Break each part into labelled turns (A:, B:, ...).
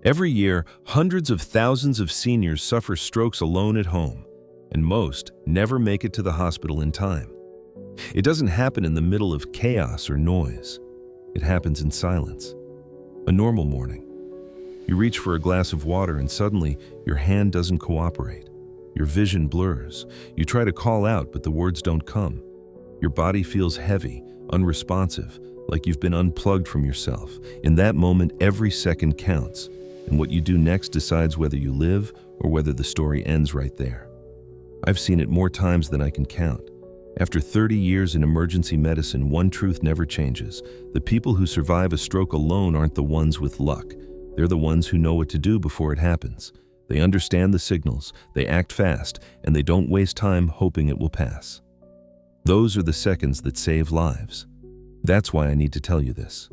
A: Every year, hundreds of thousands of seniors suffer strokes alone at home, and most never make it to the hospital in time. It doesn't happen in the middle of chaos or noise. It happens in silence. A normal morning. You reach for a glass of water and suddenly your hand doesn't cooperate. Your vision blurs. You try to call out, but the words don't come. Your body feels heavy, unresponsive, like you've been unplugged from yourself. In that moment, every second counts, and what you do next decides whether you live or whether the story ends right there. I've seen it more times than I can count. After 30 years in emergency medicine, one truth never changes. The people who survive a stroke alone aren't the ones with luck. They're the ones who know what to do before it happens. They understand the signals, they act fast, and they don't waste time hoping it will pass. Those are the seconds that save lives. That's why I need to tell you this.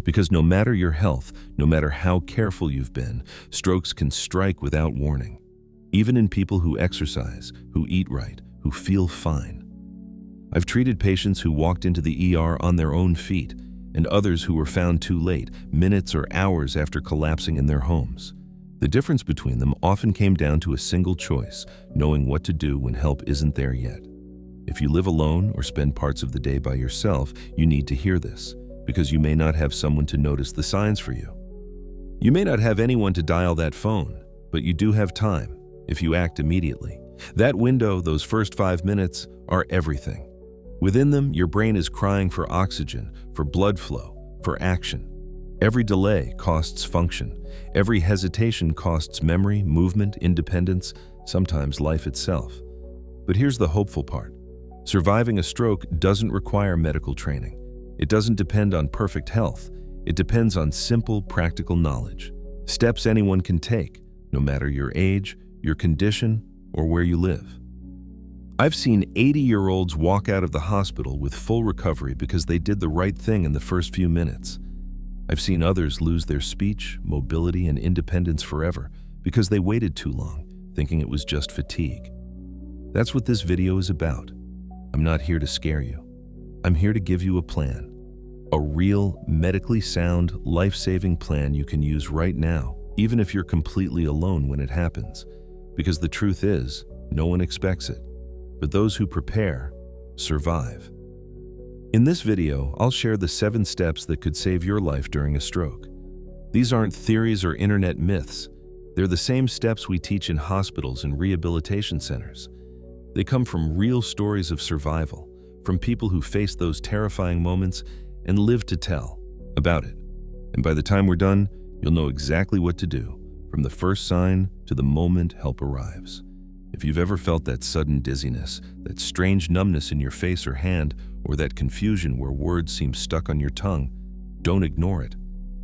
A: Because no matter your health, no matter how careful you've been, strokes can strike without warning. Even in people who exercise, who eat right, who feel fine. I've treated patients who walked into the ER on their own feet, and others who were found too late, minutes or hours after collapsing in their homes. The difference between them often came down to a single choice, knowing what to do when help isn't there yet. If you live alone or spend parts of the day by yourself, you need to hear this, because you may not have someone to notice the signs for you. You may not have anyone to dial that phone, but you do have time if you act immediately. That window, those first 5 minutes, are everything. Within them, your brain is crying for oxygen, for blood flow, for action. Every delay costs function. Every hesitation costs memory, movement, independence, sometimes life itself. But here's the hopeful part. Surviving a stroke doesn't require medical training. It doesn't depend on perfect health. It depends on simple, practical knowledge. Steps anyone can take, no matter your age, your condition, or where you live. I've seen 80-year-olds walk out of the hospital with full recovery because they did the right thing in the first few minutes. I've seen others lose their speech, mobility, and independence forever because they waited too long, thinking it was just fatigue. That's what this video is about. I'm not here to scare you. I'm here to give you a plan. A real, medically sound, life-saving plan you can use right now, even if you're completely alone when it happens. Because the truth is, no one expects it. But those who prepare, survive. In this video, I'll share the 7 steps that could save your life during a stroke. These aren't theories or internet myths. They're the same steps we teach in hospitals and rehabilitation centers. They come from real stories of survival, from people who faced those terrifying moments and lived to tell about it. And by the time we're done, you'll know exactly what to do, from the first sign to the moment help arrives. If you've ever felt that sudden dizziness, that strange numbness in your face or hand, or that confusion where words seem stuck on your tongue, don't ignore it.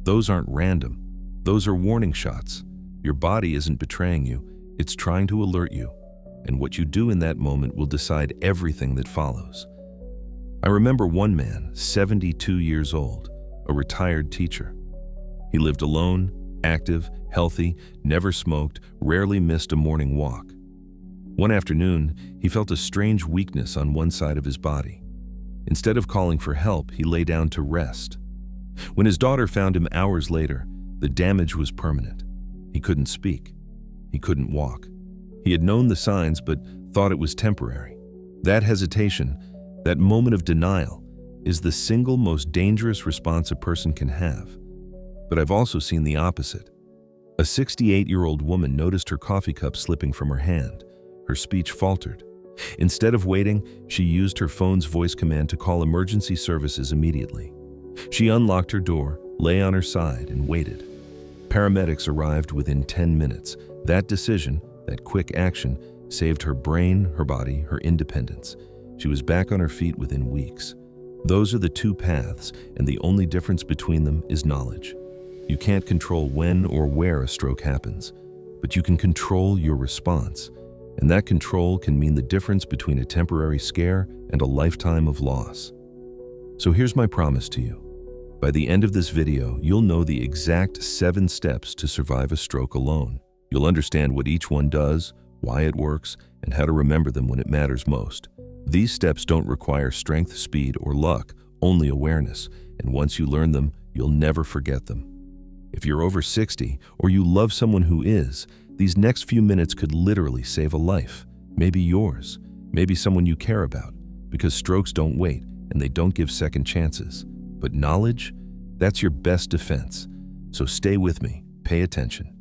A: Those aren't random. Those are warning shots. Your body isn't betraying you. It's trying to alert you. And what you do in that moment will decide everything that follows. I remember one man, 72 years old, a retired teacher. He lived alone, active, healthy, never smoked, rarely missed a morning walk. One afternoon, he felt a strange weakness on one side of his body. Instead of calling for help, he lay down to rest. When his daughter found him hours later, the damage was permanent. He couldn't speak. He couldn't walk. He had known the signs, but thought it was temporary. That hesitation, that moment of denial, is the single most dangerous response a person can have. But I've also seen the opposite. A 68-year-old woman noticed her coffee cup slipping from her hand. Her speech faltered. Instead of waiting, she used her phone's voice command to call emergency services immediately. She unlocked her door, lay on her side, and waited. Paramedics arrived within 10 minutes. That decision, that quick action, saved her brain, her body, her independence. She was back on her feet within weeks. Those are the 2 paths, and the only difference between them is knowledge. You can't control when or where a stroke happens, but you can control your response. And that control can mean the difference between a temporary scare and a lifetime of loss. So here's my promise to you. By the end of this video, you'll know the exact 7 steps to survive a stroke alone. You'll understand what each one does, why it works, and how to remember them when it matters most. These steps don't require strength, speed, or luck, only awareness. And once you learn them, you'll never forget them. If you're over 60 or you love someone who is, these next few minutes could literally save a life. Maybe yours, maybe someone you care about, because strokes don't wait and they don't give second chances. But knowledge, that's your best defense. So stay with me, pay attention,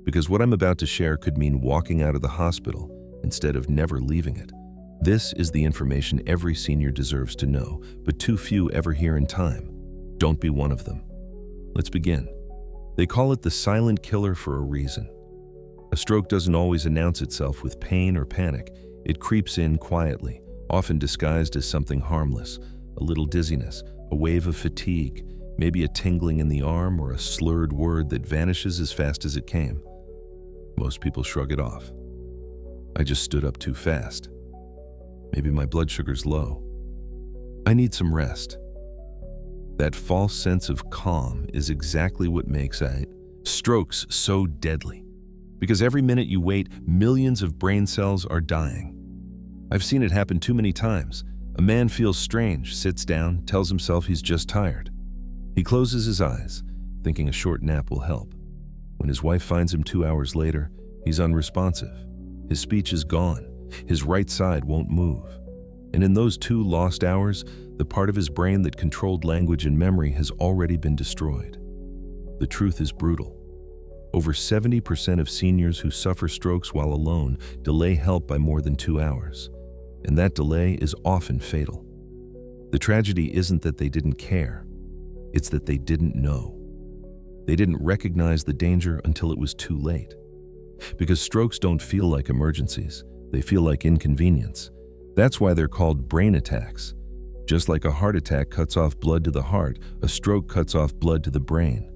A: because what I'm about to share could mean walking out of the hospital instead of never leaving it. This is the information every senior deserves to know, but too few ever hear in time. Don't be one of them. Let's begin. They call it the silent killer for a reason. A stroke doesn't always announce itself with pain or panic. It creeps in quietly, often disguised as something harmless, a little dizziness, a wave of fatigue, maybe a tingling in the arm or a slurred word that vanishes as fast as it came. Most people shrug it off. I just stood up too fast. Maybe my blood sugar's low. I need some rest. That false sense of calm is exactly what makes strokes so deadly. Because every minute you wait, millions of brain cells are dying. I've seen it happen too many times. A man feels strange, sits down, tells himself he's just tired. He closes his eyes, thinking a short nap will help. When his wife finds him 2 hours later, he's unresponsive. His speech is gone. His right side won't move. And in those 2 lost hours, the part of his brain that controlled language and memory has already been destroyed. The truth is brutal. Over 70% of seniors who suffer strokes while alone delay help by more than 2 hours. And that delay is often fatal. The tragedy isn't that they didn't care. It's that they didn't know. They didn't recognize the danger until it was too late. Because strokes don't feel like emergencies. They feel like inconvenience. That's why they're called brain attacks. Just like a heart attack cuts off blood to the heart, a stroke cuts off blood to the brain.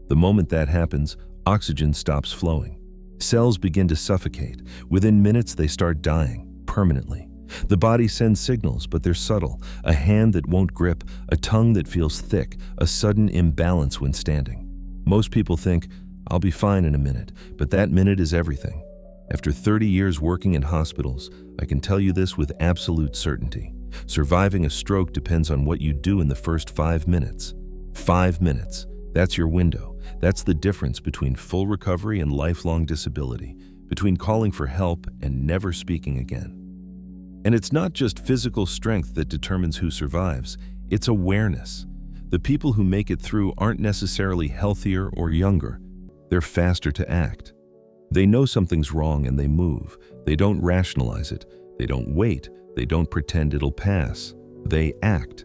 A: The moment that happens, oxygen stops flowing. Cells begin to suffocate. Within minutes, they start dying, permanently. The body sends signals, but they're subtle. A hand that won't grip, a tongue that feels thick, a sudden imbalance when standing. Most people think, I'll be fine in a minute, but that minute is everything. After 30 years working in hospitals, I can tell you this with absolute certainty. Surviving a stroke depends on what you do in the first 5 minutes. 5 minutes. That's your window. That's the difference between full recovery and lifelong disability, between calling for help and never speaking again. And it's not just physical strength that determines who survives, it's awareness. The people who make it through aren't necessarily healthier or younger. They're faster to act. They know something's wrong and they move. They don't rationalize it. They don't wait. They don't pretend it'll pass. They act.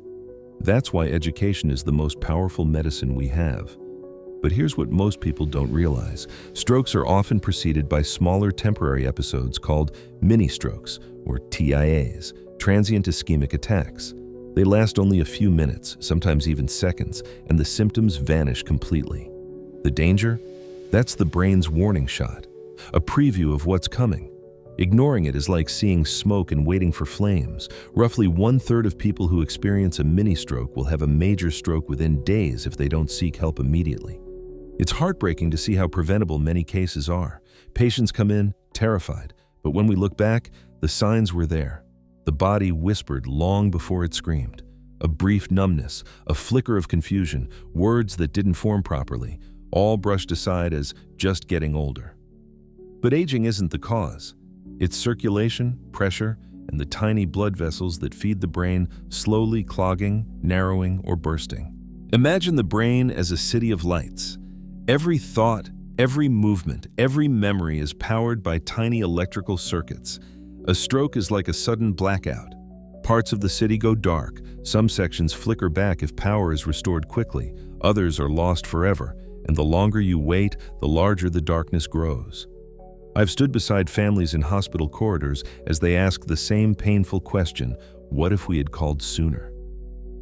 A: That's why education is the most powerful medicine we have. But here's what most people don't realize. Strokes are often preceded by smaller temporary episodes called mini-strokes, or TIAs, transient ischemic attacks. They last only a few minutes, sometimes even seconds, and the symptoms vanish completely. The danger? That's the brain's warning shot, a preview of what's coming. Ignoring it is like seeing smoke and waiting for flames. Roughly 1/3 of people who experience a mini-stroke will have a major stroke within days if they don't seek help immediately. It's heartbreaking to see how preventable many cases are. Patients come in terrified, but when we look back, the signs were there. The body whispered long before it screamed. A brief numbness, a flicker of confusion, words that didn't form properly, all brushed aside as just getting older. But aging isn't the cause. It's circulation, pressure, and the tiny blood vessels that feed the brain slowly clogging, narrowing, or bursting. Imagine the brain as a city of lights. Every thought, every movement, every memory is powered by tiny electrical circuits. A stroke is like a sudden blackout. Parts of the city go dark. Some sections flicker back if power is restored quickly. Others are lost forever, and the longer you wait, the larger the darkness grows. I've stood beside families in hospital corridors as they ask the same painful question, what if we had called sooner?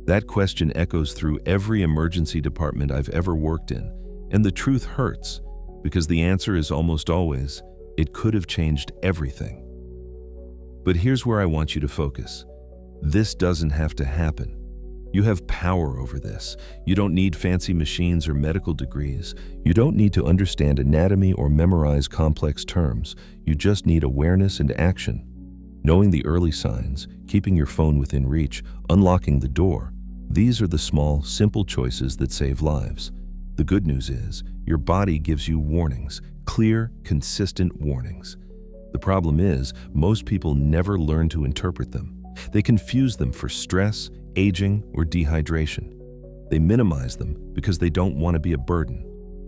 A: That question echoes through every emergency department I've ever worked in, and the truth hurts, because the answer is almost always, it could have changed everything. But here's where I want you to focus. This doesn't have to happen. You have power over this. You don't need fancy machines or medical degrees. You don't need to understand anatomy or memorize complex terms. You just need awareness and action. Knowing the early signs, keeping your phone within reach, unlocking the door. These are the small, simple choices that save lives. The good news is, your body gives you warnings, clear, consistent warnings. The problem is, most people never learn to interpret them. They confuse them for stress, aging, or dehydration. They minimize them because they don't want to be a burden.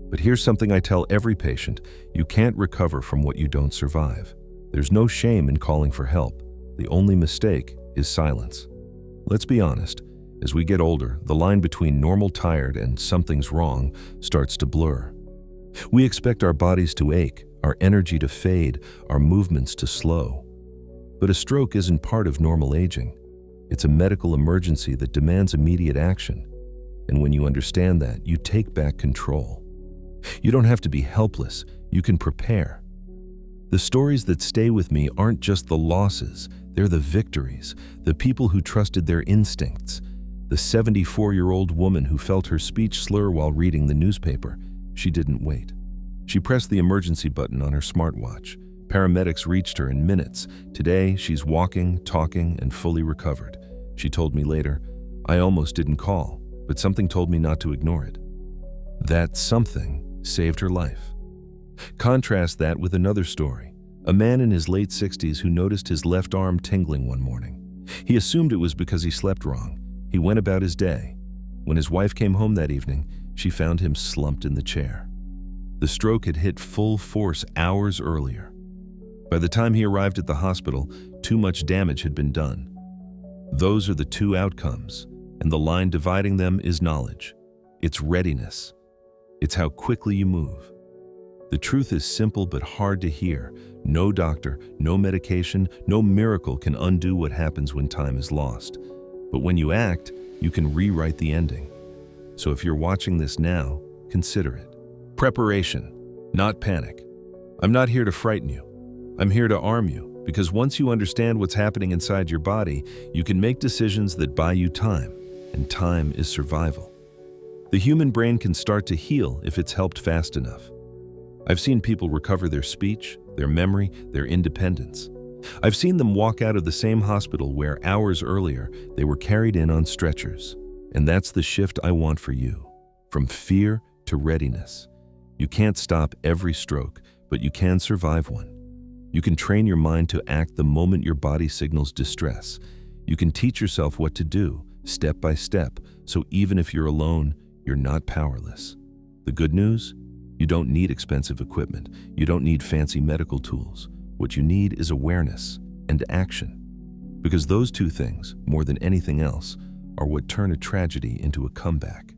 A: But here's something I tell every patient: you can't recover from what you don't survive. There's no shame in calling for help. The only mistake is silence. Let's be honest, as we get older, the line between normal tired and something's wrong starts to blur. We expect our bodies to ache, our energy to fade, our movements to slow. But a stroke isn't part of normal aging. It's a medical emergency that demands immediate action. And when you understand that, you take back control. You don't have to be helpless, you can prepare. The stories that stay with me aren't just the losses, they're the victories, the people who trusted their instincts. The 74-year-old woman who felt her speech slur while reading the newspaper. She didn't wait. She pressed the emergency button on her smartwatch. Paramedics reached her in minutes. Today, she's walking, talking, and fully recovered. She told me later, "I almost didn't call, but something told me not to ignore it." That something saved her life. Contrast that with another story. A man in his late 60s who noticed his left arm tingling one morning. He assumed it was because he slept wrong. He went about his day. When his wife came home that evening, she found him slumped in the chair. The stroke had hit full force hours earlier. By the time he arrived at the hospital, too much damage had been done. Those are the two outcomes, and the line dividing them is knowledge. It's readiness. It's how quickly you move. The truth is simple but hard to hear. No doctor, no medication, no miracle can undo what happens when time is lost. But when you act, you can rewrite the ending. So if you're watching this now, consider it. Preparation, not panic. I'm not here to frighten you. I'm here to arm you, because once you understand what's happening inside your body, you can make decisions that buy you time, and time is survival. The human brain can start to heal if it's helped fast enough. I've seen people recover their speech, their memory, their independence. I've seen them walk out of the same hospital where hours earlier they were carried in on stretchers. And that's the shift I want for you. From fear to readiness. You can't stop every stroke, but you can survive one. You can train your mind to act the moment your body signals distress. You can teach yourself what to do, step by step, so even if you're alone, you're not powerless. The good news? You don't need expensive equipment. You don't need fancy medical tools. What you need is awareness and action. Because those two things, more than anything else, are what turn a tragedy into a comeback.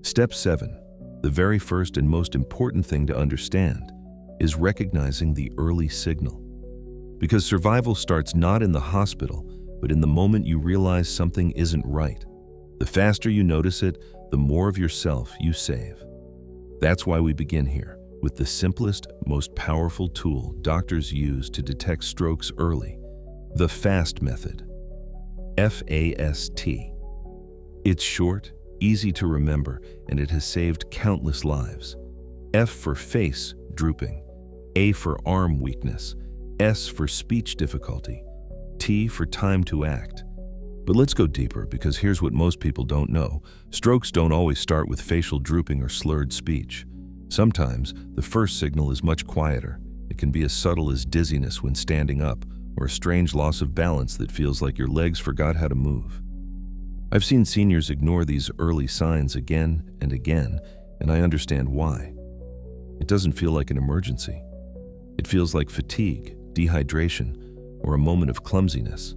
A: Step 7, the very first and most important thing to understand, is recognizing the early signal. Because survival starts not in the hospital, but in the moment you realize something isn't right. The faster you notice it, the more of yourself you save. That's why we begin here, with the simplest, most powerful tool doctors use to detect strokes early, the FAST method. F-A-S-T. It's short, easy to remember, and it has saved countless lives. F for face, drooping. A for arm weakness. S for speech difficulty. T for time to act. But let's go deeper, because here's what most people don't know. Strokes don't always start with facial drooping or slurred speech. Sometimes, the first signal is much quieter. It can be as subtle as dizziness when standing up, or a strange loss of balance that feels like your legs forgot how to move. I've seen seniors ignore these early signs again and again, and I understand why. It doesn't feel like an emergency. It feels like fatigue, dehydration, or a moment of clumsiness.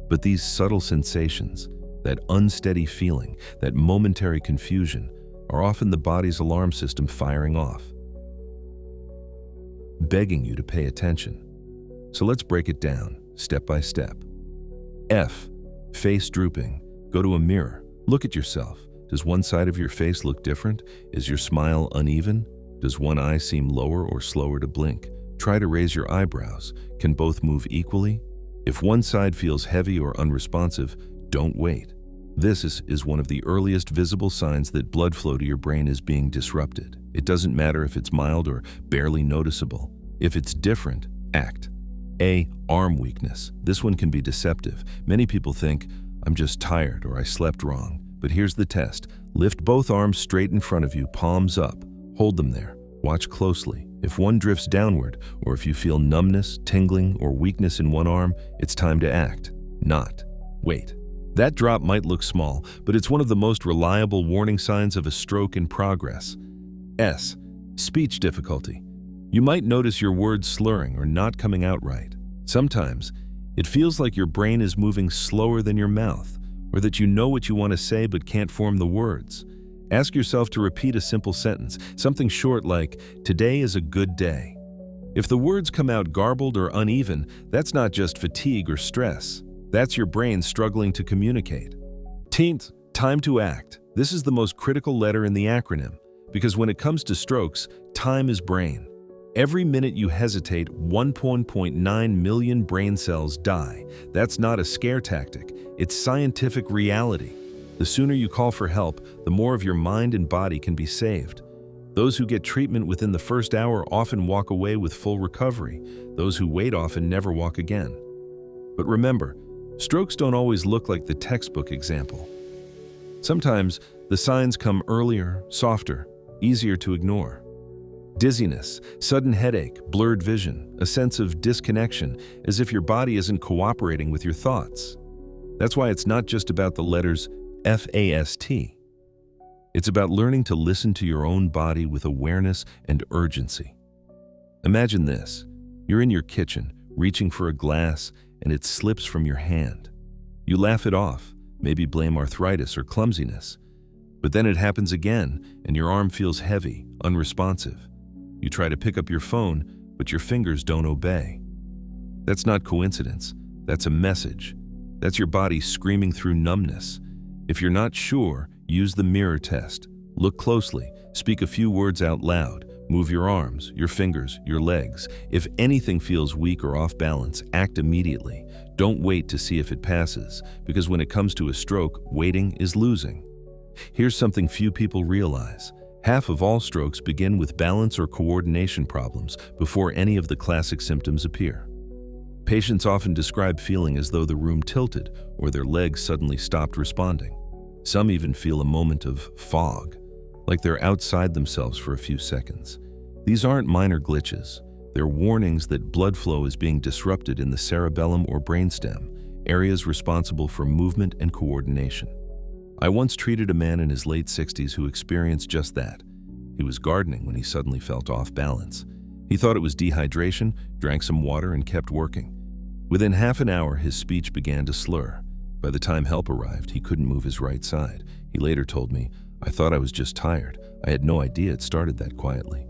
A: But these subtle sensations, that unsteady feeling, that momentary confusion, are often the body's alarm system firing off, begging you to pay attention. So let's break it down, step by step. F, face drooping. Go to a mirror. Look at yourself. Does one side of your face look different? Is your smile uneven? Does one eye seem lower or slower to blink? Try to raise your eyebrows. Can both move equally? If one side feels heavy or unresponsive, don't wait. This is one of the earliest visible signs that blood flow to your brain is being disrupted. It doesn't matter if it's mild or barely noticeable. If it's different, act. A, arm weakness. This one can be deceptive. Many people think, I'm just tired or I slept wrong. But here's the test. Lift both arms straight in front of you, palms up. Hold them there. Watch closely. If one drifts downward, or if you feel numbness, tingling, or weakness in one arm, it's time to act, not wait. That drop might look small, but it's one of the most reliable warning signs of a stroke in progress. S. Speech difficulty. You might notice your words slurring or not coming out right. Sometimes, it feels like your brain is moving slower than your mouth, or that you know what you want to say but can't form the words. Ask yourself to repeat a simple sentence, something short like, "Today is a good day." If the words come out garbled or uneven, that's not just fatigue or stress. That's your brain struggling to communicate. Teenth, time to act. This is the most critical letter in the acronym, because when it comes to strokes, time is brain. Every minute you hesitate, 1.9 million brain cells die. That's not a scare tactic, it's scientific reality. The sooner you call for help, the more of your mind and body can be saved. Those who get treatment within the first hour often walk away with full recovery. Those who wait often never walk again. But remember, strokes don't always look like the textbook example. Sometimes the signs come earlier, softer, easier to ignore. Dizziness, sudden headache, blurred vision, a sense of disconnection, as if your body isn't cooperating with your thoughts. That's why it's not just about the letters FAST. It's about learning to listen to your own body with awareness and urgency. Imagine this. You're in your kitchen, reaching for a glass, and it slips from your hand. You laugh it off, maybe blame arthritis or clumsiness. But then it happens again, and your arm feels heavy, unresponsive. You try to pick up your phone, but your fingers don't obey. That's not coincidence. That's a message. That's your body screaming through numbness. If you're not sure, use the mirror test. Look closely, speak a few words out loud, move your arms, your fingers, your legs. If anything feels weak or off balance, act immediately. Don't wait to see if it passes, because when it comes to a stroke, waiting is losing. Here's something few people realize. Half of all strokes begin with balance or coordination problems before any of the classic symptoms appear. Patients often describe feeling as though the room tilted or their legs suddenly stopped responding. Some even feel a moment of fog, like they're outside themselves for a few seconds. These aren't minor glitches. They're warnings that blood flow is being disrupted in the cerebellum or brainstem, areas responsible for movement and coordination. I once treated a man in his late 60s who experienced just that. He was gardening when he suddenly felt off balance. He thought it was dehydration, drank some water, and kept working. Within half an hour, his speech began to slur. By the time help arrived, he couldn't move his right side. He later told me, "I thought I was just tired. I had no idea it started that quietly."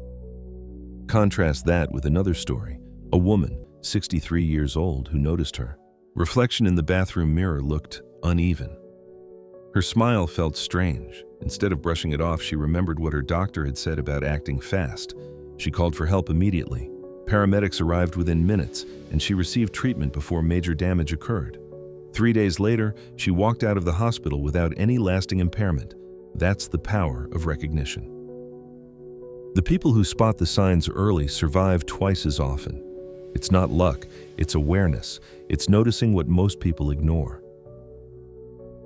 A: Contrast that with another story, a woman, 63 years old, who noticed her reflection in the bathroom mirror looked uneven. Her smile felt strange. Instead of brushing it off, she remembered what her doctor had said about acting fast. She called for help immediately. Paramedics arrived within minutes, and she received treatment before major damage occurred. 3 days later, she walked out of the hospital without any lasting impairment. That's the power of recognition. The people who spot the signs early survive twice as often. It's not luck, it's awareness. It's noticing what most people ignore.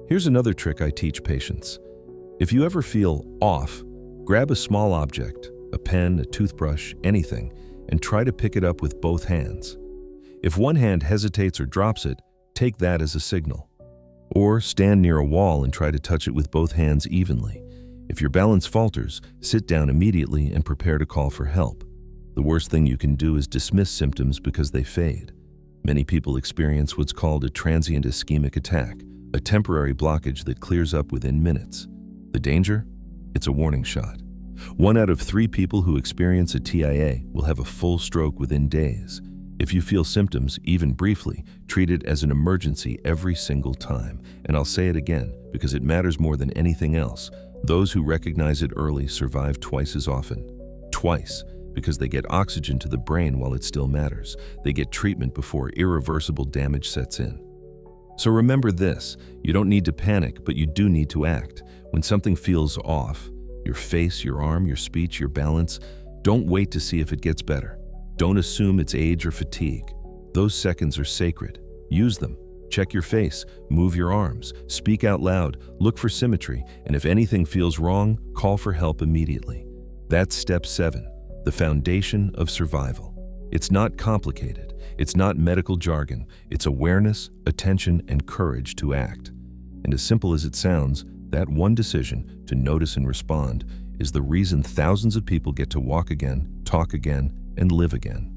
A: Here's another trick I teach patients. If you ever feel off, grab a small object, a pen, a toothbrush, anything, and try to pick it up with both hands. If one hand hesitates or drops it, take that as a signal. Or stand near a wall and try to touch it with both hands evenly. If your balance falters, sit down immediately and prepare to call for help. The worst thing you can do is dismiss symptoms because they fade. Many people experience what's called a transient ischemic attack, a temporary blockage that clears up within minutes. The danger? It's a warning shot. 1 out of 3 people who experience a TIA will have a full stroke within days. If you feel symptoms, even briefly, treat it as an emergency every single time. And I'll say it again, because it matters more than anything else. Those who recognize it early survive twice as often. Twice, because they get oxygen to the brain while it still matters. They get treatment before irreversible damage sets in. So remember this, you don't need to panic, but you do need to act. When something feels off, your face, your arm, your speech, your balance, don't wait to see if it gets better. Don't assume it's age or fatigue. Those seconds are sacred. Use them. Check your face, move your arms, speak out loud, look for symmetry, and if anything feels wrong, call for help immediately. That's step 7, the foundation of survival. It's not complicated. It's not medical jargon. It's awareness, attention, and courage to act. And as simple as it sounds, that one decision to notice and respond is the reason thousands of people get to walk again, talk again, and live again.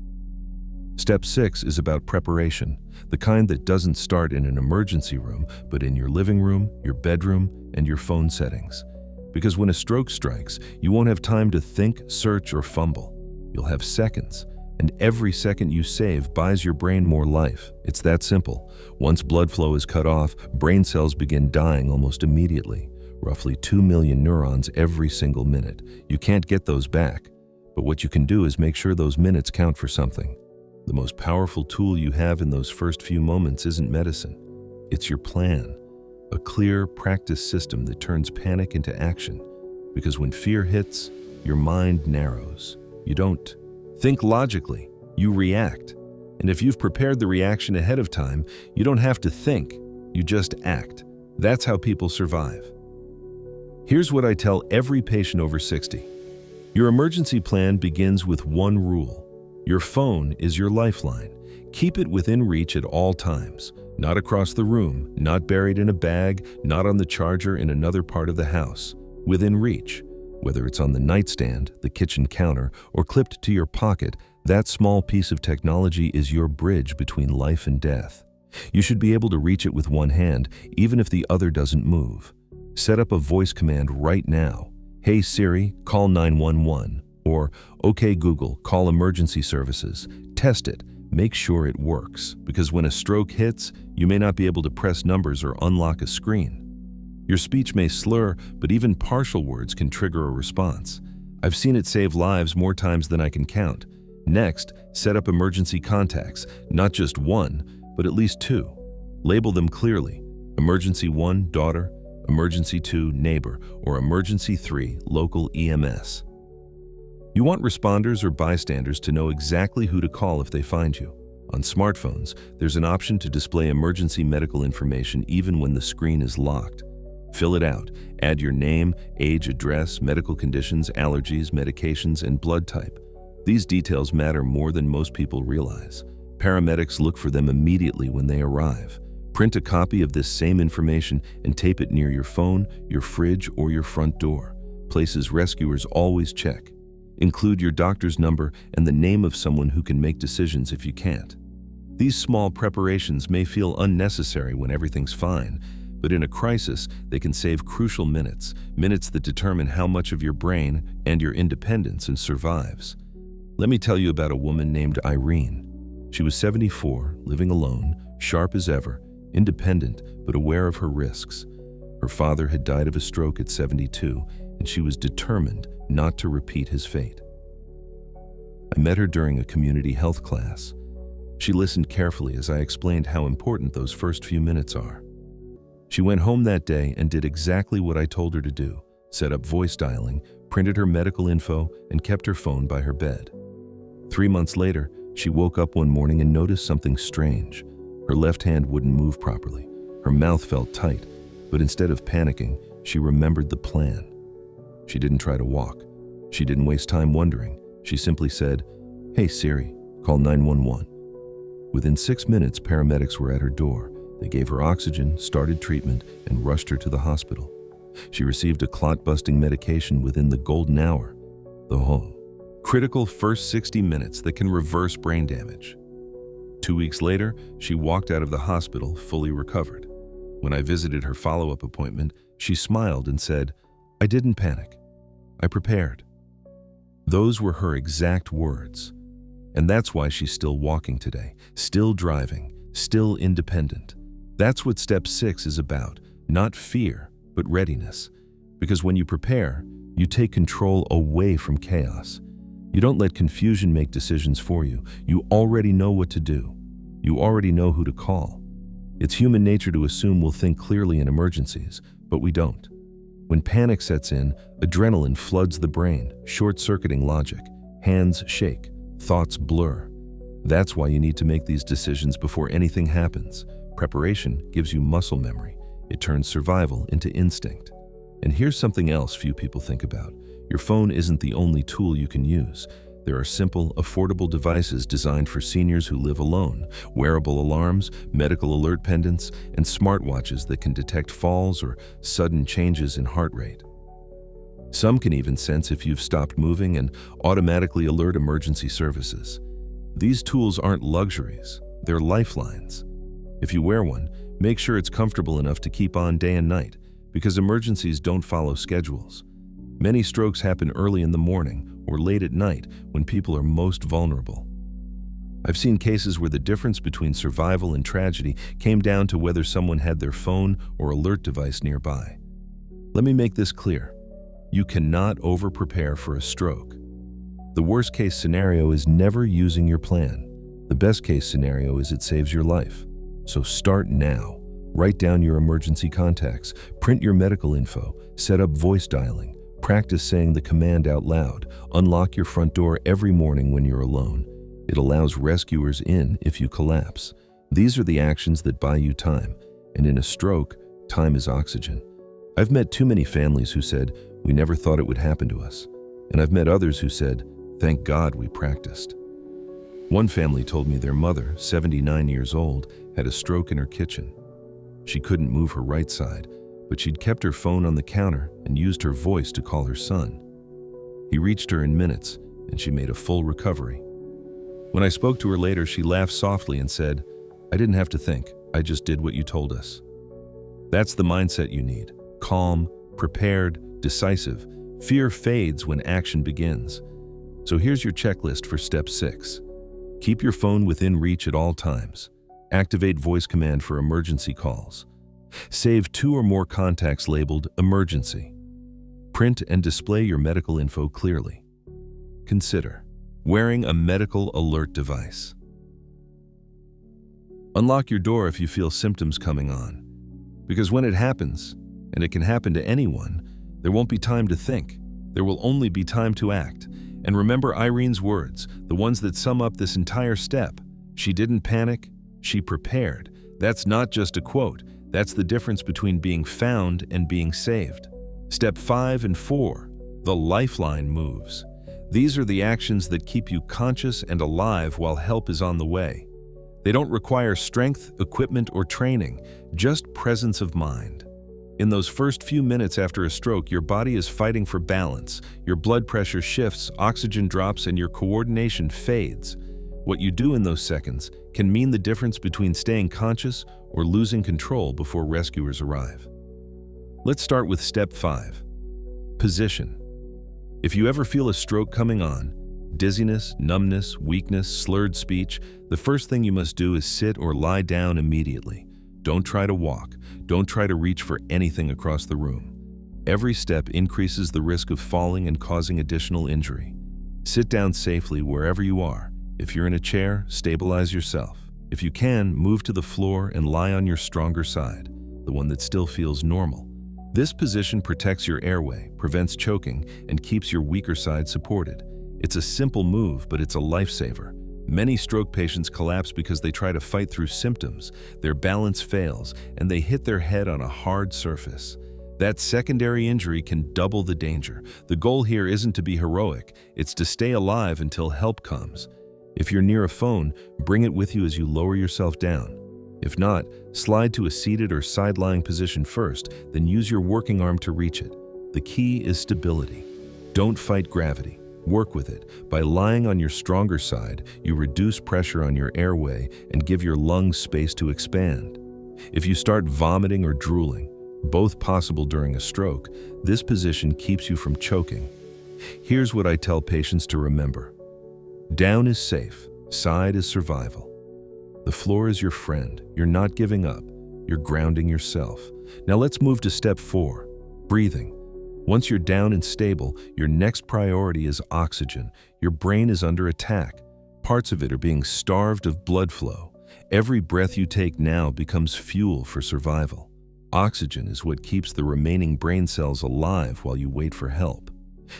A: Step 6 is about preparation, the kind that doesn't start in an emergency room, but in your living room, your bedroom, and your phone settings. Because when a stroke strikes, you won't have time to think, search, or fumble. You'll have seconds, and every second you save buys your brain more life. It's that simple. Once blood flow is cut off, brain cells begin dying almost immediately. Roughly 2 million neurons every single minute. You can't get those back, but what you can do is make sure those minutes count for something. The most powerful tool you have in those first few moments isn't medicine. It's your plan, a clear, practiced system that turns panic into action. Because when fear hits, your mind narrows. You don't think logically, you react. And if you've prepared the reaction ahead of time, you don't have to think, you just act. That's how people survive. Here's what I tell every patient over 60. Your emergency plan begins with one rule. Your phone is your lifeline. Keep it within reach at all times. Not across the room, not buried in a bag, not on the charger in another part of the house. Within reach. Whether it's on the nightstand, the kitchen counter, or clipped to your pocket, that small piece of technology is your bridge between life and death. You should be able to reach it with one hand, even if the other doesn't move. Set up a voice command right now. Hey Siri, call 911. Or, OK Google, call emergency services. Test it. Make sure it works. Because when a stroke hits, you may not be able to press numbers or unlock a screen. Your speech may slur, but even partial words can trigger a response. I've seen it save lives more times than I can count. Next, set up emergency contacts, not just one, but at least 2. Label them clearly. Emergency 1, daughter, Emergency 2, neighbor, or Emergency 3, local EMS. You want responders or bystanders to know exactly who to call if they find you. On smartphones, there's an option to display emergency medical information even when the screen is locked. Fill it out. Add your name, age, address, medical conditions, allergies, medications, and blood type. These details matter more than most people realize. Paramedics look for them immediately when they arrive. Print a copy of this same information and tape it near your phone, your fridge, or your front door, places rescuers always check. Include your doctor's number and the name of someone who can make decisions if you can't. These small preparations may feel unnecessary when everything's fine, but in a crisis, they can save crucial minutes that determine how much of your brain and your independence survives. Let me tell you about a woman named Irene. She was 74, living alone, sharp as ever, independent, but aware of her risks. Her father had died of a stroke at 72, and she was determined not to repeat his fate. I met her during a community health class. She listened carefully as I explained how important those first few minutes are. She went home that day and did exactly what I told her to do, set up voice dialing, printed her medical info, and kept her phone by her bed. 3 months later, she woke up one morning and noticed something strange. Her left hand wouldn't move properly. Her mouth felt tight, but instead of panicking, she remembered the plan. She didn't try to walk. She didn't waste time wondering. She simply said, "Hey Siri, call 911." Within 6 minutes, paramedics were at her door. They gave her oxygen, started treatment, and rushed her to the hospital. She received a clot-busting medication within the golden hour, the critical first 60 minutes that can reverse brain damage. 2 weeks later, she walked out of the hospital fully recovered. When I visited her follow-up appointment, she smiled and said, "I didn't panic. I prepared." Those were her exact words. And that's why she's still walking today, still driving, still independent. That's what step 6 is about, not fear, but readiness. Because when you prepare, you take control away from chaos. You don't let confusion make decisions for you. You already know what to do. You already know who to call. It's human nature to assume we'll think clearly in emergencies, but we don't. When panic sets in, adrenaline floods the brain, short-circuiting logic. Hands shake, thoughts blur. That's why you need to make these decisions before anything happens. Preparation gives you muscle memory. It turns survival into instinct. And here's something else few people think about. Your phone isn't the only tool you can use. There are simple, affordable devices designed for seniors who live alone, wearable alarms, medical alert pendants, and smartwatches that can detect falls or sudden changes in heart rate. Some can even sense if you've stopped moving and automatically alert emergency services. These tools aren't luxuries, they're lifelines. If you wear one, make sure it's comfortable enough to keep on day and night, because emergencies don't follow schedules. Many strokes happen early in the morning or late at night when people are most vulnerable. I've seen cases where the difference between survival and tragedy came down to whether someone had their phone or alert device nearby. Let me make this clear. You cannot over-prepare for a stroke. The worst-case scenario is never using your plan. The best-case scenario is it saves your life. So start now. Write down your emergency contacts, print your medical info, set up voice dialing, practice saying the command out loud, unlock your front door every morning when you're alone. It allows rescuers in if you collapse. These are the actions that buy you time, and in a stroke, time is oxygen. I've met too many families who said, "We never thought it would happen to us." And I've met others who said, "Thank God we practiced." One family told me their mother, 79 years old, had a stroke in her kitchen. She couldn't move her right side, but she'd kept her phone on the counter and used her voice to call her son. He reached her in minutes, and she made a full recovery. When I spoke to her later, she laughed softly and said, "I didn't have to think, I just did what you told us." That's the mindset you need. Calm, prepared, decisive. Fear fades when action begins. So here's your checklist for step 6. Keep your phone within reach at all times. Activate voice command for emergency calls. Save 2 or more contacts labeled emergency. Print and display your medical info clearly. Consider wearing a medical alert device. Unlock your door if you feel symptoms coming on. Because when it happens, and it can happen to anyone, there won't be time to think. There will only be time to act. And remember Irene's words, the ones that sum up this entire step. She didn't panic, she prepared. That's not just a quote. That's the difference between being found and being saved. Step 5 and 4, the lifeline moves. These are the actions that keep you conscious and alive while help is on the way. They don't require strength, equipment, or training, just presence of mind. In those first few minutes after a stroke, your body is fighting for balance. Your blood pressure shifts, oxygen drops, and your coordination fades. What you do in those seconds can mean the difference between staying conscious or losing control before rescuers arrive. Let's start with step 5. Position. If you ever feel a stroke coming on, dizziness, numbness, weakness, slurred speech, the first thing you must do is sit or lie down immediately. Don't try to walk. Don't try to reach for anything across the room. Every step increases the risk of falling and causing additional injury. Sit down safely wherever you are. If you're in a chair, stabilize yourself. If you can, move to the floor and lie on your stronger side, the one that still feels normal. This position protects your airway, prevents choking, and keeps your weaker side supported. It's a simple move, but it's a lifesaver. Many stroke patients collapse because they try to fight through symptoms. Their balance fails, and they hit their head on a hard surface. That secondary injury can double the danger. The goal here isn't to be heroic, it's to stay alive until help comes. If you're near a phone, bring it with you as you lower yourself down. If not, slide to a seated or side-lying position first, then use your working arm to reach it. The key is stability. Don't fight gravity. Work with it. By lying on your stronger side, you reduce pressure on your airway and give your lungs space to expand. If you start vomiting or drooling, both possible during a stroke, this position keeps you from choking. Here's what I tell patients to remember. Down is safe, side is survival. The floor is your friend. You're not giving up. You're grounding yourself. Now let's move to step 4, breathing. Once you're down and stable, your next priority is oxygen. Your brain is under attack. Parts of it are being starved of blood flow. Every breath you take now becomes fuel for survival. Oxygen is what keeps the remaining brain cells alive while you wait for help.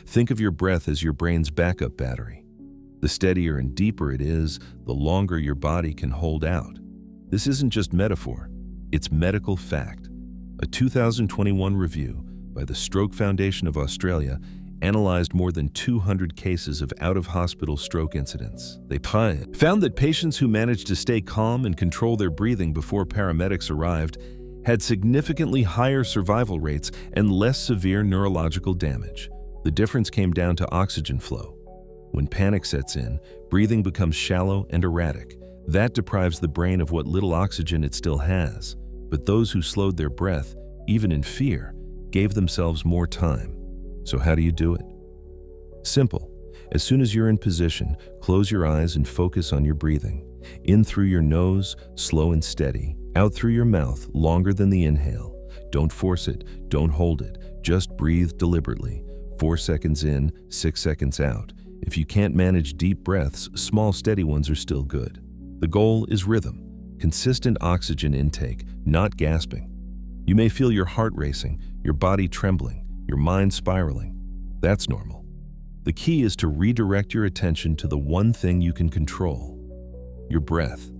A: Think of your breath as your brain's backup battery. The steadier and deeper it is, the longer your body can hold out. This isn't just metaphor, it's medical fact. A 2021 review by the Stroke Foundation of Australia analyzed more than 200 cases of out-of-hospital stroke incidents. They found that patients who managed to stay calm and control their breathing before paramedics arrived had significantly higher survival rates and less severe neurological damage. The difference came down to oxygen flow. When panic sets in, breathing becomes shallow and erratic. That deprives the brain of what little oxygen it still has. But those who slowed their breath, even in fear, gave themselves more time. So how do you do it? Simple. As soon as you're in position, close your eyes and focus on your breathing. In through your nose, slow and steady. Out through your mouth, longer than the inhale. Don't force it, don't hold it. Just breathe deliberately. 4 seconds in, 6 seconds out. If you can't manage deep breaths, small steady ones are still good. The goal is rhythm. Consistent oxygen intake, not gasping. You may feel your heart racing, your body trembling, your mind spiraling. That's normal. The key is to redirect your attention to the one thing you can control: your breath.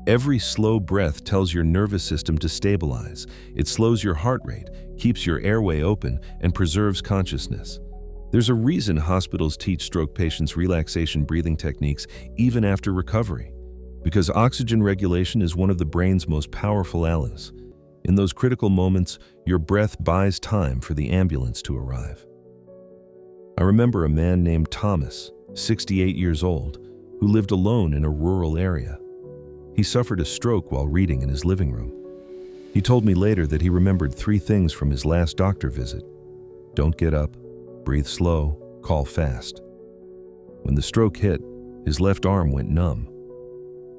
A: Every slow breath tells your nervous system to stabilize. It slows your heart rate, keeps your airway open, and preserves consciousness. There's a reason hospitals teach stroke patients relaxation breathing techniques even after recovery, because oxygen regulation is one of the brain's most powerful allies. In those critical moments, your breath buys time for the ambulance to arrive. I remember a man named Thomas, 68 years old, who lived alone in a rural area. He suffered a stroke while reading in his living room. He told me later that he remembered 3 things from his last doctor visit. Don't get up, breathe slow, call fast. When the stroke hit, his left arm went numb.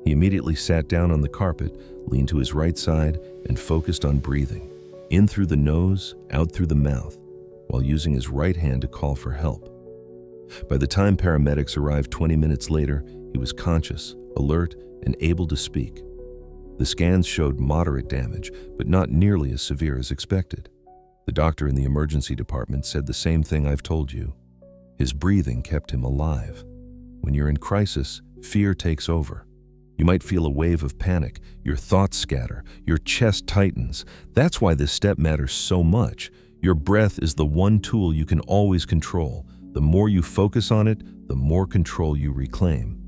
A: He immediately sat down on the carpet, leaned to his right side, and focused on breathing, in through the nose, out through the mouth, while using his right hand to call for help. By the time paramedics arrived 20 minutes later, he was conscious, alert, and able to speak. The scans showed moderate damage, but not nearly as severe as expected. The doctor in the emergency department said the same thing I've told you. His breathing kept him alive. When you're in crisis, fear takes over. You might feel a wave of panic, your thoughts scatter, your chest tightens. That's why this step matters so much. Your breath is the one tool you can always control. The more you focus on it, the more control you reclaim.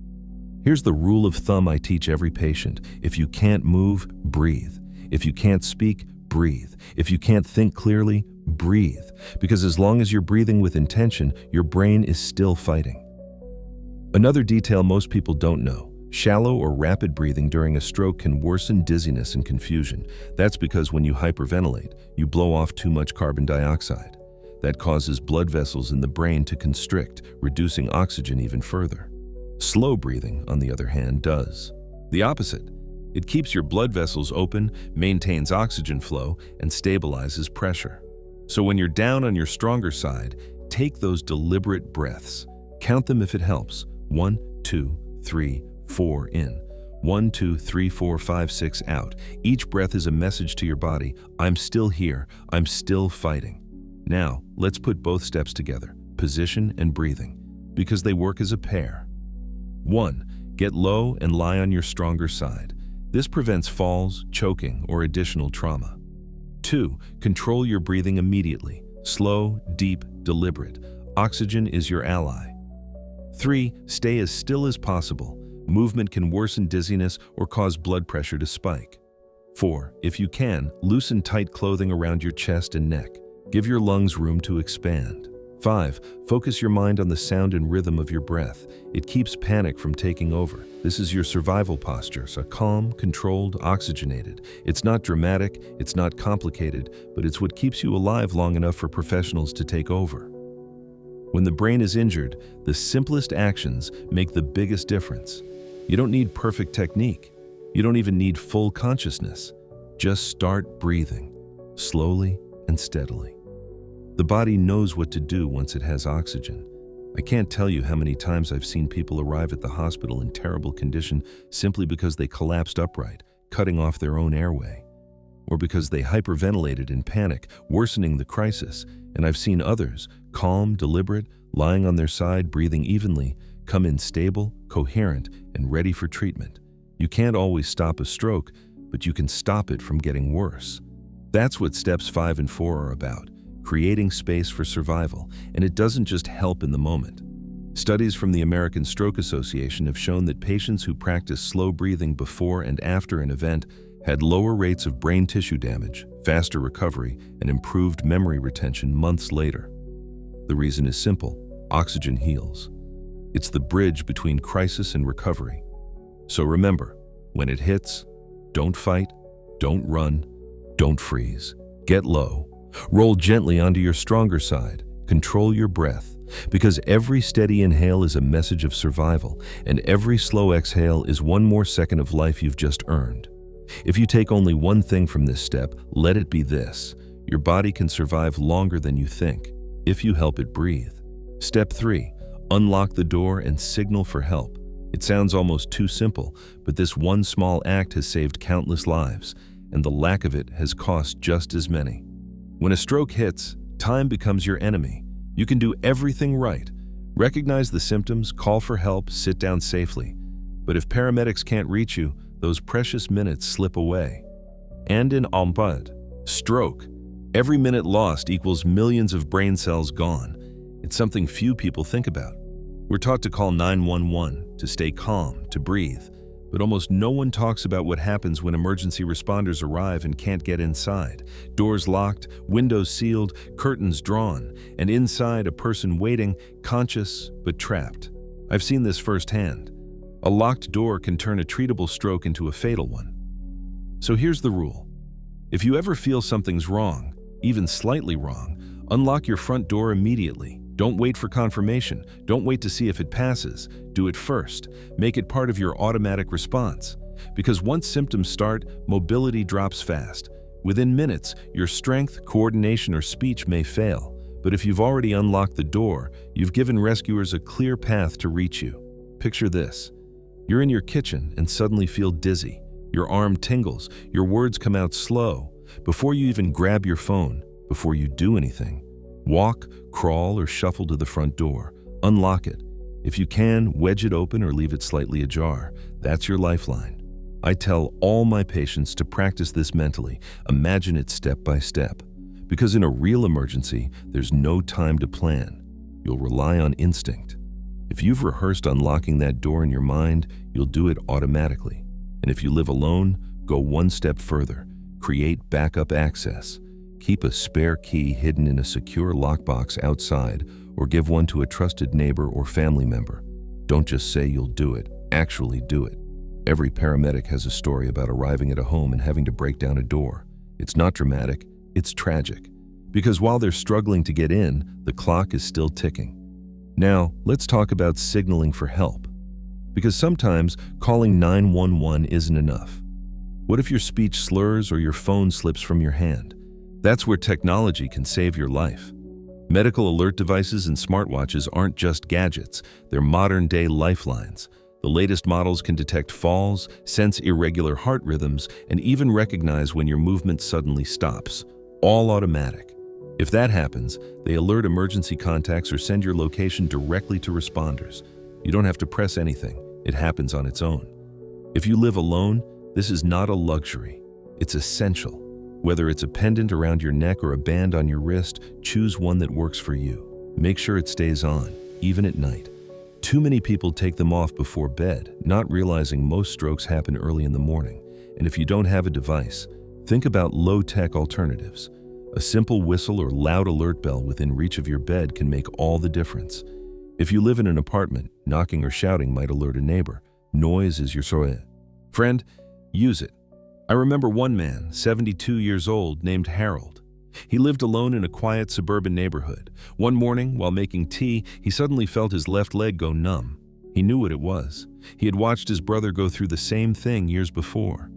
A: Here's the rule of thumb I teach every patient. If you can't move, breathe. If you can't speak, breathe. If you can't think clearly, breathe. Because as long as you're breathing with intention, your brain is still fighting. Another detail most people don't know: shallow or rapid breathing during a stroke can worsen dizziness and confusion. That's because when you hyperventilate, you blow off too much carbon dioxide. That causes blood vessels in the brain to constrict, reducing oxygen even further. Slow breathing, on the other hand, does the opposite. It keeps your blood vessels open, maintains oxygen flow, and stabilizes pressure. So when you're down on your stronger side, take those deliberate breaths. Count them if it helps. 1, 2, 3, 4 in. 1, 2, 3, 4, 5, 6 out. Each breath is a message to your body: I'm still here, I'm still fighting. Now, let's put both steps together, position and breathing, because they work as a pair. 1. Get low and lie on your stronger side. This prevents falls, choking, or additional trauma. 2. Control your breathing immediately. Slow, deep, deliberate. Oxygen is your ally. 3. Stay as still as possible. Movement can worsen dizziness or cause blood pressure to spike. 4. If you can, loosen tight clothing around your chest and neck. Give your lungs room to expand. 5. Focus your mind on the sound and rhythm of your breath. It keeps panic from taking over. This is your survival posture, so calm, controlled, oxygenated. It's not dramatic, it's not complicated, but it's what keeps you alive long enough for professionals to take over. When the brain is injured, the simplest actions make the biggest difference. You don't need perfect technique. You don't even need full consciousness. Just start breathing, slowly and steadily. The body knows what to do once it has oxygen. I can't tell you how many times I've seen people arrive at the hospital in terrible condition simply because they collapsed upright, cutting off their own airway, or because they hyperventilated in panic, worsening the crisis. And I've seen others, calm, deliberate, lying on their side, breathing evenly, come in stable, coherent, and ready for treatment. You can't always stop a stroke, but you can stop it from getting worse. That's what steps 5 and 4 are about, creating space for survival, and it doesn't just help in the moment. Studies from the American Stroke Association have shown that patients who practice slow breathing before and after an event had lower rates of brain tissue damage, faster recovery, and improved memory retention months later. The reason is simple: oxygen heals. It's the bridge between crisis and recovery. So remember, when it hits, don't fight, don't run, don't freeze. Get low. Roll gently onto your stronger side. Control your breath, because every steady inhale is a message of survival, and every slow exhale is one more second of life you've just earned. If you take only one thing from this step, let it be this: your body can survive longer than you think, if you help it breathe. Step 3. Unlock the door and signal for help. It sounds almost too simple, but this one small act has saved countless lives, and the lack of it has cost just as many. When a stroke hits, time becomes your enemy. You can do everything right. Recognize the symptoms, call for help, sit down safely. But if paramedics can't reach you, those precious minutes slip away. And in EMPOD, stroke, every minute lost equals millions of brain cells gone. It's something few people think about. We're taught to call 911, to stay calm, to breathe, but almost no one talks about what happens when emergency responders arrive and can't get inside. Doors locked, windows sealed, curtains drawn, and inside a person waiting, conscious but trapped. I've seen this firsthand. A locked door can turn a treatable stroke into a fatal one. So here's the rule. If you ever feel something's wrong, even slightly wrong, unlock your front door immediately. Don't wait for confirmation. Don't wait to see if it passes. Do it first. Make it part of your automatic response. Because once symptoms start, mobility drops fast. Within minutes, your strength, coordination, or speech may fail. But if you've already unlocked the door, you've given rescuers a clear path to reach you. Picture this. You're in your kitchen and suddenly feel dizzy. Your arm tingles. Your words come out slow. Before you even grab your phone, before you do anything, walk, crawl, or shuffle to the front door. Unlock it. If you can, wedge it open or leave it slightly ajar. That's your lifeline. I tell all my patients to practice this mentally. Imagine it step by step. Because in a real emergency, there's no time to plan. You'll rely on instinct. If you've rehearsed unlocking that door in your mind, you'll do it automatically. And if you live alone, go one step further. Create backup access. Keep a spare key hidden in a secure lockbox outside, or give one to a trusted neighbor or family member. Don't just say you'll do it, actually do it. Every paramedic has a story about arriving at a home and having to break down a door. It's not dramatic, it's tragic. Because while they're struggling to get in, the clock is still ticking. Now, let's talk about signaling for help. Because sometimes calling 911 isn't enough. What if your speech slurs or your phone slips from your hand? That's where technology can save your life. Medical alert devices and smartwatches aren't just gadgets, they're modern-day lifelines. The latest models can detect falls, sense irregular heart rhythms, and even recognize when your movement suddenly stops. All automatic. If that happens, they alert emergency contacts or send your location directly to responders. You don't have to press anything. It happens on its own. If you live alone, this is not a luxury. It's essential. Whether it's a pendant around your neck or a band on your wrist, choose one that works for you. Make sure it stays on, even at night. Too many people take them off before bed, not realizing most strokes happen early in the morning. And if you don't have a device, think about low-tech alternatives. A simple whistle or loud alert bell within reach of your bed can make all the difference. If you live in an apartment, knocking or shouting might alert a neighbor. Noise is your soe. Friend, use it. I remember one man, 72 years old, named Harold. He lived alone in a quiet suburban neighborhood. One morning, while making tea, he suddenly felt his left leg go numb. He knew what it was. He had watched his brother go through the same thing years before.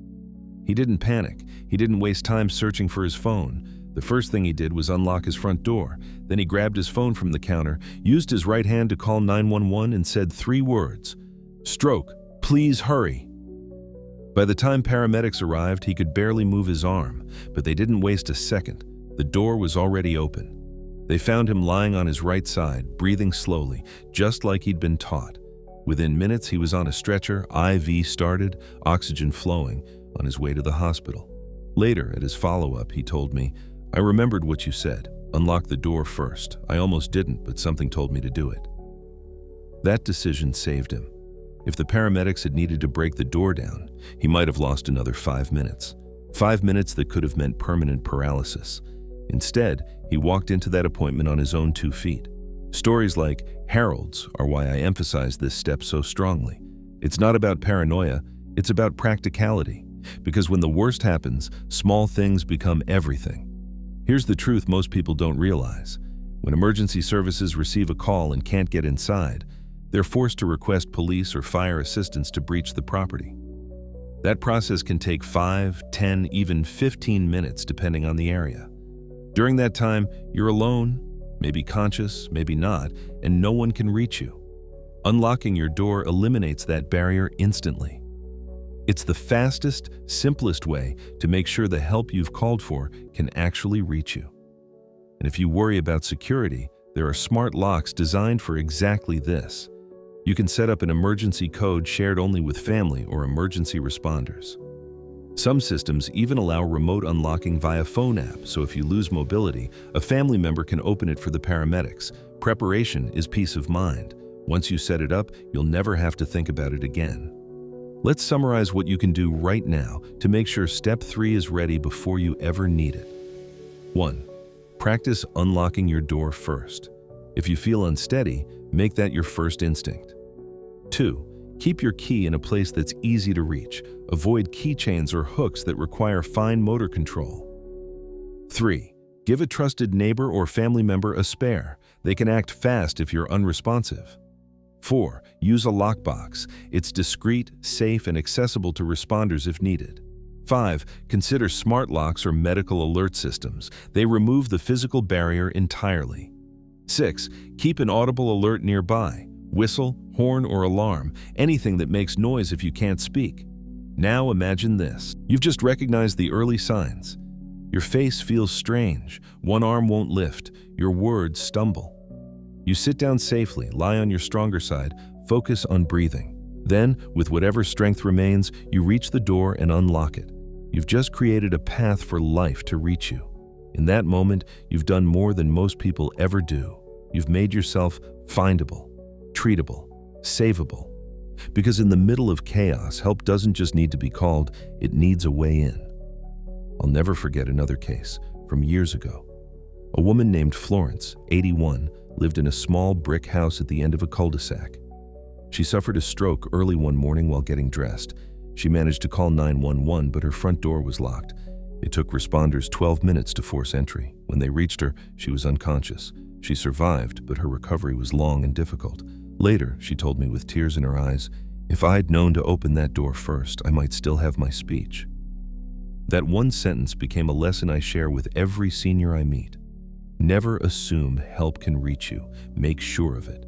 A: He didn't panic. He didn't waste time searching for his phone. The first thing he did was unlock his front door. Then he grabbed his phone from the counter, used his right hand to call 911 and said 3 words. "Stroke, please hurry." By the time paramedics arrived, he could barely move his arm, but they didn't waste a second. The door was already open. They found him lying on his right side, breathing slowly, just like he'd been taught. Within minutes, he was on a stretcher, IV started, oxygen flowing. on his way to the hospital. Later, at his follow-up, he told me, "I remembered what you said. Unlock the door first. I almost didn't, but something told me to do it." That decision saved him. If the paramedics had needed to break the door down, he might have lost another 5 minutes. 5 minutes that could have meant permanent paralysis. Instead, he walked into that appointment on his own 2 feet. Stories like Harold's are why I emphasize this step so strongly. It's not about paranoia, it's about practicality. Because when the worst happens, small things become everything. Here's the truth most people don't realize. When emergency services receive a call and can't get inside, they're forced to request police or fire assistance to breach the property. That process can take 5, 10, even 15 minutes depending on the area. During that time, you're alone, maybe conscious, maybe not, and no one can reach you. Unlocking your door eliminates that barrier instantly. It's the fastest, simplest way to make sure the help you've called for can actually reach you. And if you worry about security, there are smart locks designed for exactly this. You can set up an emergency code shared only with family or emergency responders. Some systems even allow remote unlocking via phone app, so if you lose mobility, a family member can open it for the paramedics. Preparation is peace of mind. Once you set it up, you'll never have to think about it again. Let's summarize what you can do right now to make sure Step 3 is ready before you ever need it. 1. Practice unlocking your door first. If you feel unsteady, make that your first instinct. 2. Keep your key in a place that's easy to reach. Avoid keychains or hooks that require fine motor control. 3. Give a trusted neighbor or family member a spare. They can act fast if you're unresponsive. 4. Use a lockbox. It's discreet, safe, and accessible to responders if needed. 5. Consider smart locks or medical alert systems. They remove the physical barrier entirely. 6. Keep an audible alert nearby. Whistle, horn, or alarm, anything that makes noise if you can't speak. Now imagine this. You've just recognized the early signs. Your face feels strange. One arm won't lift. Your words stumble. You sit down safely, lie on your stronger side, focus on breathing. Then, with whatever strength remains, you reach the door and unlock it. You've just created a path for life to reach you. In that moment, you've done more than most people ever do. You've made yourself findable, treatable, savable. Because in the middle of chaos, help doesn't just need to be called, it needs a way in. I'll never forget another case from years ago. A woman named Florence, 81, lived in a small brick house at the end of a cul-de-sac. She suffered a stroke early one morning while getting dressed. She managed to call 911, but her front door was locked. It took responders 12 minutes to force entry. When they reached her, she was unconscious. She survived, but her recovery was long and difficult. Later, she told me with tears in her eyes, "If I'd known to open that door first, I might still have my speech." That one sentence became a lesson I share with every senior I meet. Never assume help can reach you. Make sure of it.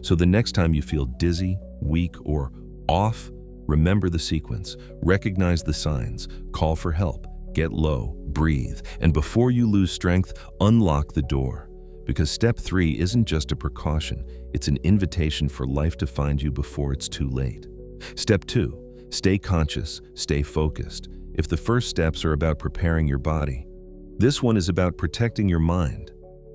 A: So the next time you feel dizzy, weak, or off, remember the sequence. Recognize the signs. Call for help. Get low. Breathe. And before you lose strength, unlock the door. Because Step 3 isn't just a precaution. It's an invitation for life to find you before it's too late. Step 2. Stay conscious. Stay focused. If the first steps are about preparing your body, this one is about protecting your mind.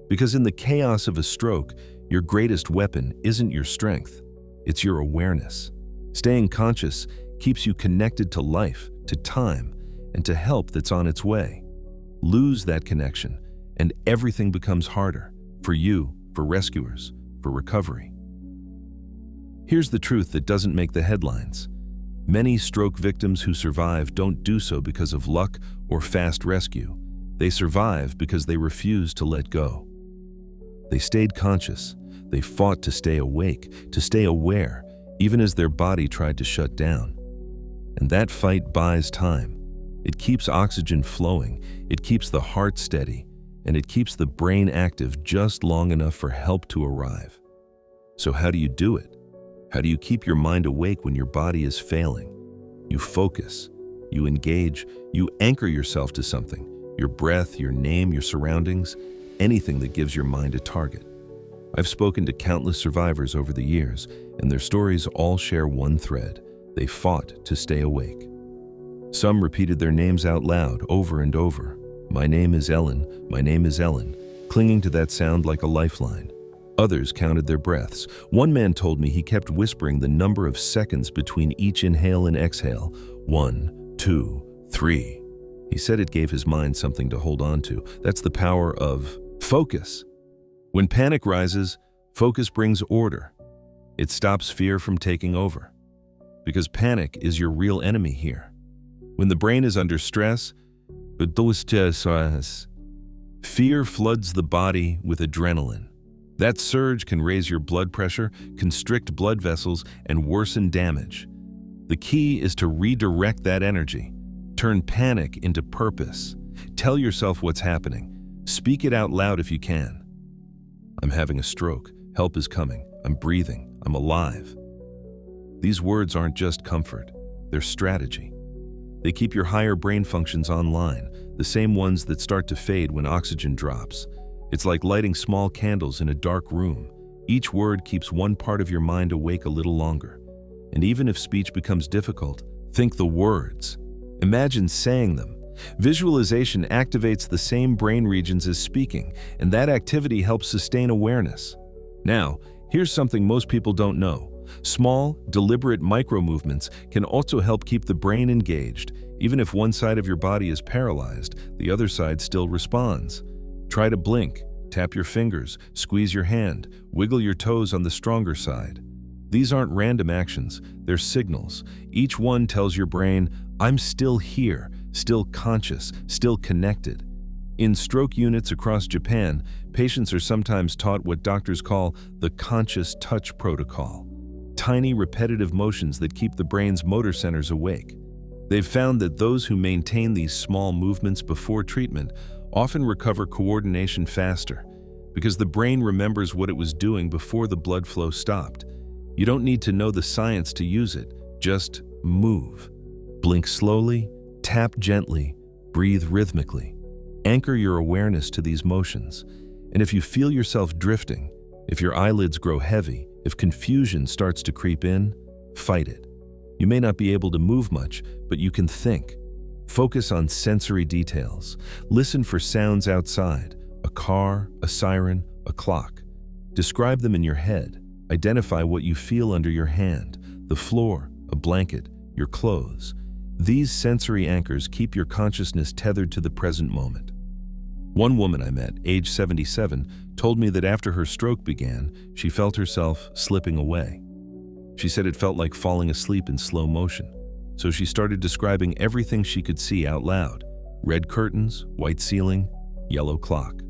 A: Because in the chaos of a stroke, your greatest weapon isn't your strength, it's your awareness. Staying conscious keeps you connected to life, to time, and to help that's on its way. Lose that connection, and everything becomes harder for you, for rescuers, for recovery. Here's the truth that doesn't make the headlines. Many stroke victims who survive don't do so because of luck or fast rescue. They survive because they refuse to let go. They stayed conscious. They fought to stay awake, to stay aware, even as their body tried to shut down. And that fight buys time. It keeps oxygen flowing, it keeps the heart steady, and it keeps the brain active just long enough for help to arrive. So how do you do it? How do you keep your mind awake when your body is failing? You focus, you engage, you anchor yourself to something. Your breath, your name, your surroundings, anything that gives your mind a target. I've spoken to countless survivors over the years, and their stories all share one thread. They fought to stay awake. Some repeated their names out loud over and over. "My name is Ellen, my name is Ellen," clinging to that sound like a lifeline. Others counted their breaths. One man told me he kept whispering the number of seconds between each inhale and exhale. 1, 2, 3. He said it gave his mind something to hold on to. That's the power of focus. When panic rises, focus brings order. It stops fear from taking over. Because panic is your real enemy here. When the brain is under stress, fear floods the body with adrenaline. That surge can raise your blood pressure, constrict blood vessels, and worsen damage. The key is to redirect that energy. Turn panic into purpose. Tell yourself what's happening. Speak it out loud if you can. "I'm having a stroke. Help is coming. I'm breathing. I'm alive." These words aren't just comfort. They're strategy. They keep your higher brain functions online, the same ones that start to fade when oxygen drops. It's like lighting small candles in a dark room. Each word keeps one part of your mind awake a little longer. And even if speech becomes difficult, think the words. Imagine saying them. Visualization activates the same brain regions as speaking, and that activity helps sustain awareness. Now, here's something most people don't know. Small, deliberate micro-movements can also help keep the brain engaged. Even if one side of your body is paralyzed, the other side still responds. Try to blink, tap your fingers, squeeze your hand, wiggle your toes on the stronger side. These aren't random actions, they're signals. Each one tells your brain, "I'm still here, still conscious, still connected." In stroke units across Japan, patients are sometimes taught what doctors call the conscious touch protocol. Tiny repetitive motions that keep the brain's motor centers awake. They've found that those who maintain these small movements before treatment often recover coordination faster, because the brain remembers what it was doing before the blood flow stopped. You don't need to know the science to use it, just move. Blink slowly, tap gently, breathe rhythmically. Anchor your awareness to these motions. And if you feel yourself drifting, if your eyelids grow heavy, if confusion starts to creep in, fight it. You may not be able to move much, but you can think. Focus on sensory details. Listen for sounds outside, a car, a siren, a clock. Describe them in your head. Identify what you feel under your hand, the floor, a blanket, your clothes. These sensory anchors keep your consciousness tethered to the present moment. One woman I met, age 77, told me that after her stroke began, she felt herself slipping away. She said it felt like falling asleep in slow motion. So she started describing everything she could see out loud. Red curtains, white ceiling, yellow clock.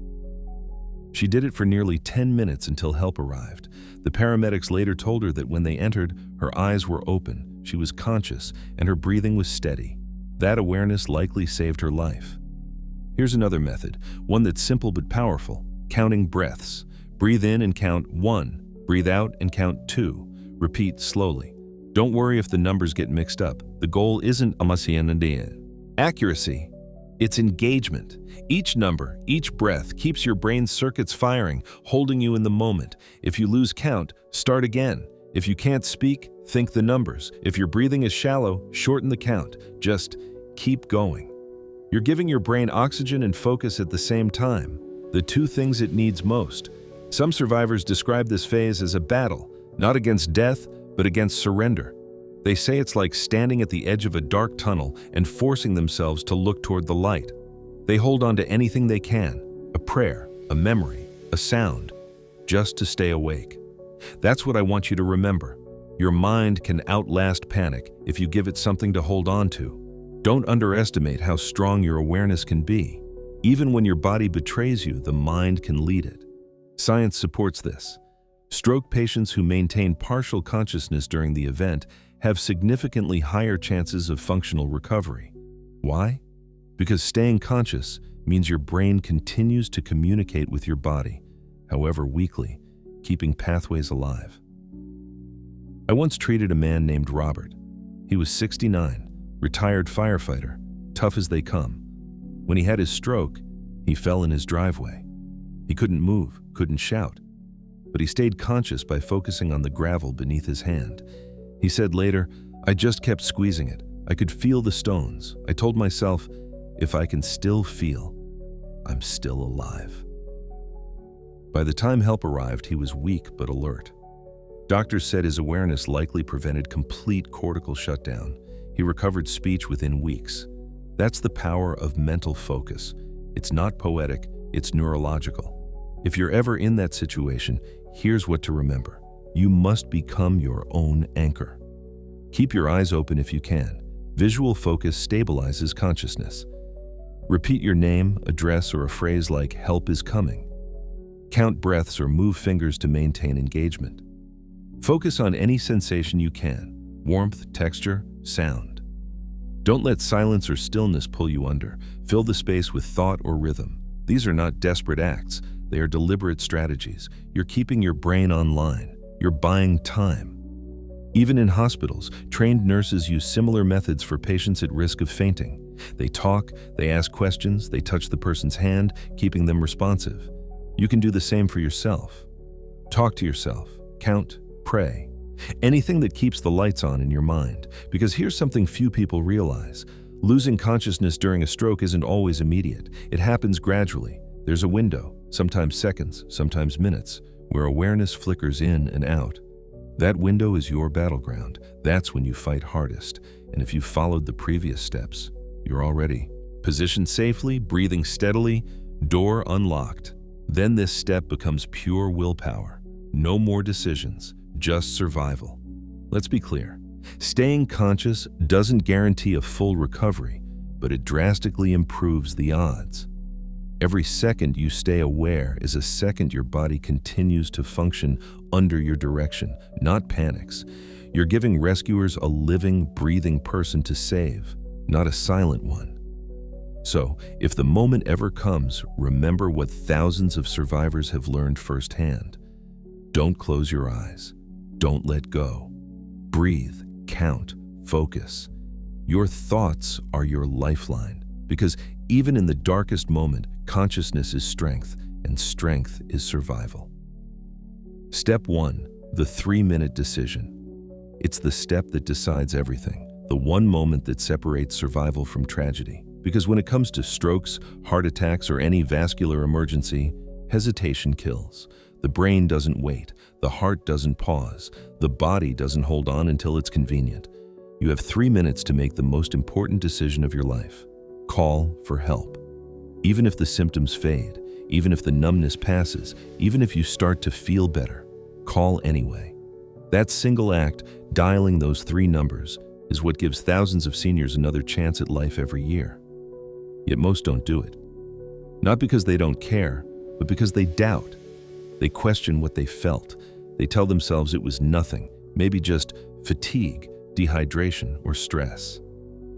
A: She did it for nearly 10 minutes until help arrived. The paramedics later told her that when they entered, her eyes were open, she was conscious, and her breathing was steady. That awareness likely saved her life. Here's another method, one that's simple but powerful: counting breaths. Breathe in and count 1, breathe out and count 2. Repeat slowly. Don't worry if the numbers get mixed up. The goal isn't accuracy, it's engagement. Each number, each breath keeps your brain's circuits firing, holding you in the moment. If you lose count, start again. If you can't speak, think the numbers. If your breathing is shallow, shorten the count. Just keep going. You're giving your brain oxygen and focus at the same time, the two things it needs most. Some survivors describe this phase as a battle, not against death, but against surrender. They say it's like standing at the edge of a dark tunnel and forcing themselves to look toward the light. They hold on to anything they can, a prayer, a memory, a sound, just to stay awake. That's what I want you to remember. Your mind can outlast panic if you give it something to hold on to. Don't underestimate how strong your awareness can be. Even when your body betrays you, the mind can lead it. Science supports this. Stroke patients who maintain partial consciousness during the event have significantly higher chances of functional recovery. Why? Because staying conscious means your brain continues to communicate with your body, however weakly, keeping pathways alive. I once treated a man named Robert. He was 69, retired firefighter, tough as they come. When he had his stroke, he fell in his driveway. He couldn't move, couldn't shout, but he stayed conscious by focusing on the gravel beneath his hand. He said later, "I just kept squeezing it. I could feel the stones. I told myself, if I can still feel, I'm still alive. By the time help arrived, he was weak but alert. Doctors said his awareness likely prevented complete cortical shutdown. He recovered speech within weeks. That's the power of mental focus. It's not poetic, it's neurological. If you're ever in that situation, here's what to remember. You must become your own anchor. Keep your eyes open if you can. Visual focus stabilizes consciousness. Repeat your name, address, or a phrase like "help is coming." Count breaths or move fingers to maintain engagement. Focus on any sensation you can: warmth, texture, sound. Don't let silence or stillness pull you under. Fill the space with thought or rhythm. These are not desperate acts. They are deliberate strategies. You're keeping your brain online. You're buying time. Even in hospitals, trained nurses use similar methods for patients at risk of fainting. They talk, they ask questions, they touch the person's hand, keeping them responsive. You can do the same for yourself. Talk to yourself, count, pray. Anything that keeps the lights on in your mind. Because here's something few people realize. Losing consciousness during a stroke isn't always immediate. It happens gradually. There's a window, sometimes seconds, sometimes minutes, where awareness flickers in and out. That window is your battleground. That's when you fight hardest. And if you've followed the previous steps, you're all ready. Positioned safely, breathing steadily, door unlocked. Then this step becomes pure willpower. No more decisions, just survival. Let's be clear. Staying conscious doesn't guarantee a full recovery, but it drastically improves the odds. Every second you stay aware is a second your body continues to function under your direction, not panics. You're giving rescuers a living, breathing person to save, not a silent one. So, if the moment ever comes, remember what thousands of survivors have learned firsthand. Don't close your eyes. Don't let go. Breathe, count, focus. Your thoughts are your lifeline, because even in the darkest moment, consciousness is strength, and strength is survival. Step 1, the 3-minute decision. It's the step that decides everything, the one moment that separates survival from tragedy. Because when it comes to strokes, heart attacks, or any vascular emergency, hesitation kills. The brain doesn't wait, the heart doesn't pause, the body doesn't hold on until it's convenient. You have 3 minutes to make the most important decision of your life. Call for help. Even if the symptoms fade, even if the numbness passes, even if you start to feel better, call anyway. That single act, dialing those 3 numbers, is what gives thousands of seniors another chance at life every year. Yet most don't do it. Not because they don't care, but because they doubt. They question what they felt. They tell themselves it was nothing, maybe just fatigue, dehydration, or stress.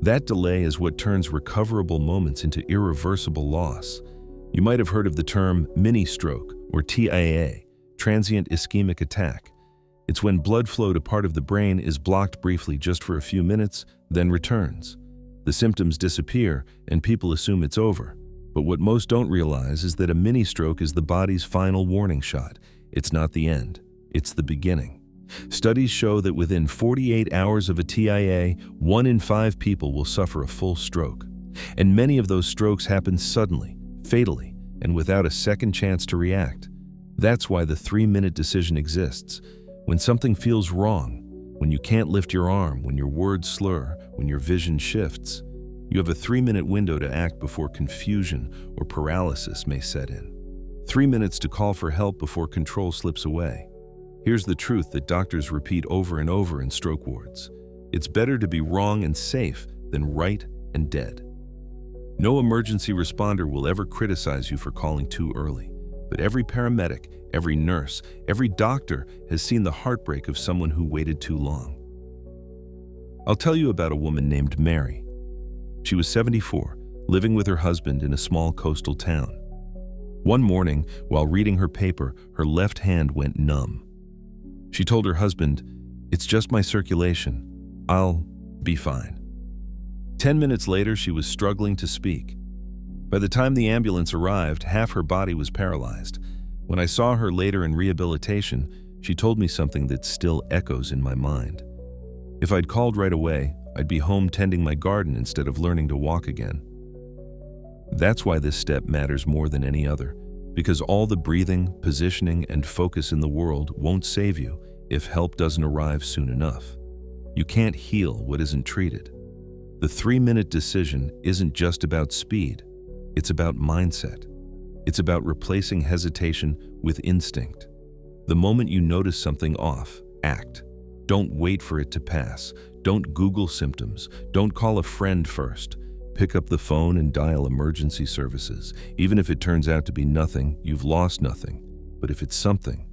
A: That delay is what turns recoverable moments into irreversible loss. You might have heard of the term mini-stroke, or TIA, transient ischemic attack. It's when blood flow to part of the brain is blocked briefly just for a few minutes, then returns. The symptoms disappear, and people assume it's over. But what most don't realize is that a mini-stroke is the body's final warning shot. It's not the end, it's the beginning. Studies show that within 48 hours of a TIA, 1 in 5 people will suffer a full stroke. And many of those strokes happen suddenly, fatally, and without a second chance to react. That's why the 3-minute decision exists. When something feels wrong, when you can't lift your arm, when your words slur, when your vision shifts, you have a 3-minute window to act before confusion or paralysis may set in. 3 minutes to call for help before control slips away. Here's the truth that doctors repeat over and over in stroke wards. It's better to be wrong and safe than right and dead. No emergency responder will ever criticize you for calling too early, but every paramedic, every nurse, every doctor has seen the heartbreak of someone who waited too long. I'll tell you about a woman named Mary. She was 74, living with her husband in a small coastal town. One morning, while reading her paper, her left hand went numb. She told her husband, "It's just my circulation. I'll be fine." 10 minutes later, she was struggling to speak. By the time the ambulance arrived, half her body was paralyzed. When I saw her later in rehabilitation, she told me something that still echoes in my mind. "If I'd called right away, I'd be home tending my garden instead of learning to walk again. That's why this step matters more than any other, because all the breathing, positioning, and focus in the world won't save you if help doesn't arrive soon enough. You can't heal what isn't treated. The 3-minute decision isn't just about speed, it's about mindset. It's about replacing hesitation with instinct. The moment you notice something off, act. Don't wait for it to pass. Don't Google symptoms. Don't call a friend first. Pick up the phone and dial emergency services. Even if it turns out to be nothing, you've lost nothing. But if it's something,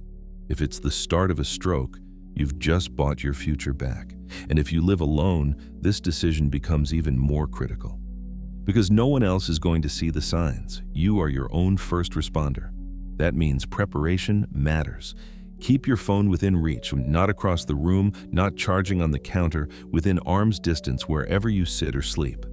A: if it's the start of a stroke, you've just bought your future back. And if you live alone, this decision becomes even more critical. Because no one else is going to see the signs. You are your own first responder. That means preparation matters. Keep your phone within reach, not across the room, not charging on the counter, within arm's distance wherever you sit or sleep.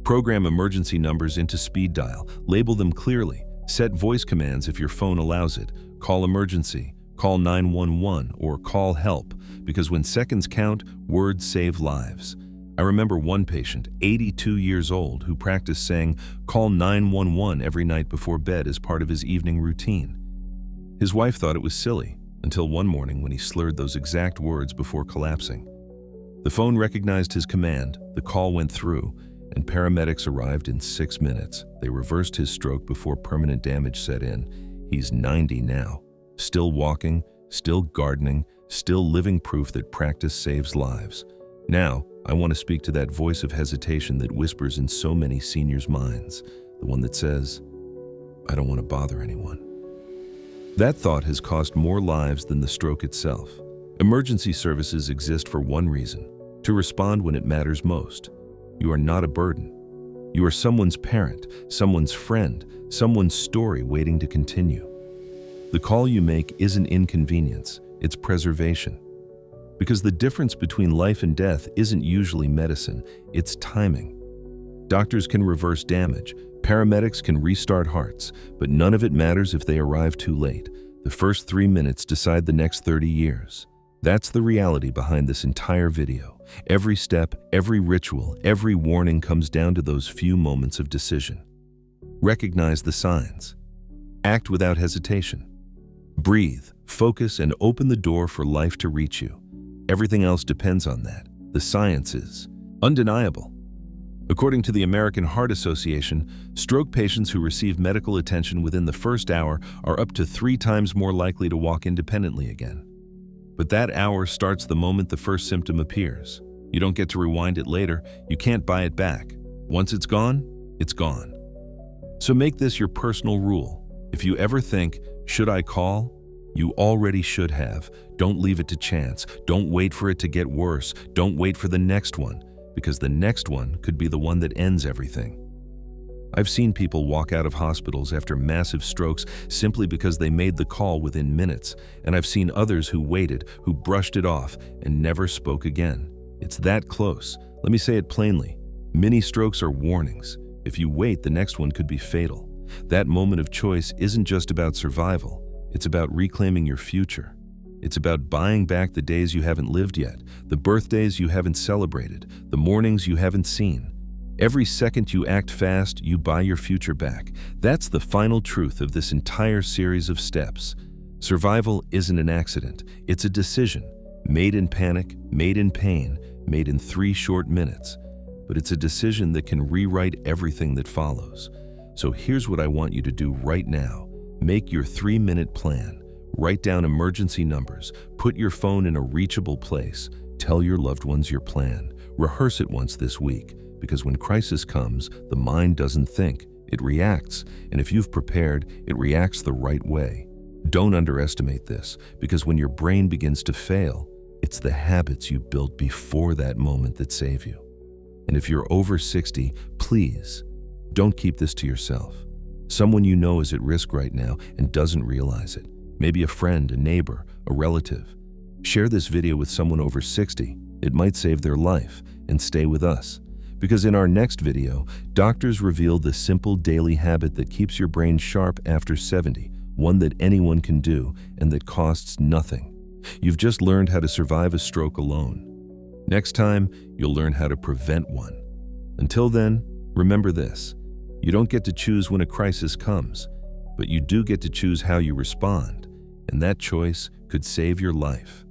A: Program emergency numbers into speed dial. Label them clearly. Set voice commands if your phone allows it. Call emergency, call 911, or call help, because when seconds count, words save lives. I remember one patient, 82 years old, who practiced saying, "Call 911" every night before bed as part of his evening routine. His wife thought it was silly, until one morning when he slurred those exact words before collapsing. The phone recognized his command, the call went through, and paramedics arrived in 6 minutes. They reversed his stroke before permanent damage set in. He's 90 now, still walking, still gardening, still living proof that practice saves lives. Now, I want to speak to that voice of hesitation that whispers in so many seniors' minds, the one that says, "I don't want to bother anyone." That thought has cost more lives than the stroke itself. Emergency services exist for one reason: to respond when it matters most. You are not a burden. You are someone's parent, someone's friend, someone's story waiting to continue. The call you make isn't inconvenience, it's preservation. Because the difference between life and death isn't usually medicine, it's timing. Doctors can reverse damage, paramedics can restart hearts, but none of it matters if they arrive too late. The first 3 minutes decide the next 30 years. That's the reality behind this entire video. Every step, every ritual, every warning comes down to those few moments of decision. Recognize the signs. Act without hesitation. Breathe, focus, and open the door for life to reach you. Everything else depends on that. The science is undeniable. According to the American Heart Association, stroke patients who receive medical attention within the first hour are up to 3 times more likely to walk independently again. But that hour starts the moment the first symptom appears. You don't get to rewind it later. You can't buy it back. Once it's gone, it's gone. So make this your personal rule. If you ever think, "Should I call?" You already should have. Don't leave it to chance. Don't wait for it to get worse. Don't wait for the next one, because the next one could be the one that ends everything. I've seen people walk out of hospitals after massive strokes simply because they made the call within minutes, and I've seen others who waited, who brushed it off, and never spoke again. It's that close. Let me say it plainly. Mini strokes are warnings. If you wait, the next one could be fatal. That moment of choice isn't just about survival. It's about reclaiming your future. It's about buying back the days you haven't lived yet, the birthdays you haven't celebrated, the mornings you haven't seen. Every second you act fast, you buy your future back. That's the final truth of this entire series of steps. Survival isn't an accident. It's a decision, made in panic, made in pain, made in 3 short minutes. But it's a decision that can rewrite everything that follows. So here's what I want you to do right now. Make your 3-minute plan. Write down emergency numbers. Put your phone in a reachable place. Tell your loved ones your plan. Rehearse it once this week. Because when crisis comes, the mind doesn't think, it reacts. And if you've prepared, it reacts the right way. Don't underestimate this, because when your brain begins to fail, it's the habits you built before that moment that save you. And if you're over 60, please, don't keep this to yourself. Someone you know is at risk right now and doesn't realize it. Maybe a friend, a neighbor, a relative. Share this video with someone over 60. It might save their life. And stay with us. Because in our next video, doctors reveal the simple daily habit that keeps your brain sharp after 70, one that anyone can do and that costs nothing. You've just learned how to survive a stroke alone. Next time, you'll learn how to prevent one. Until then, remember this: you don't get to choose when a crisis comes, but you do get to choose how you respond, and that choice could save your life.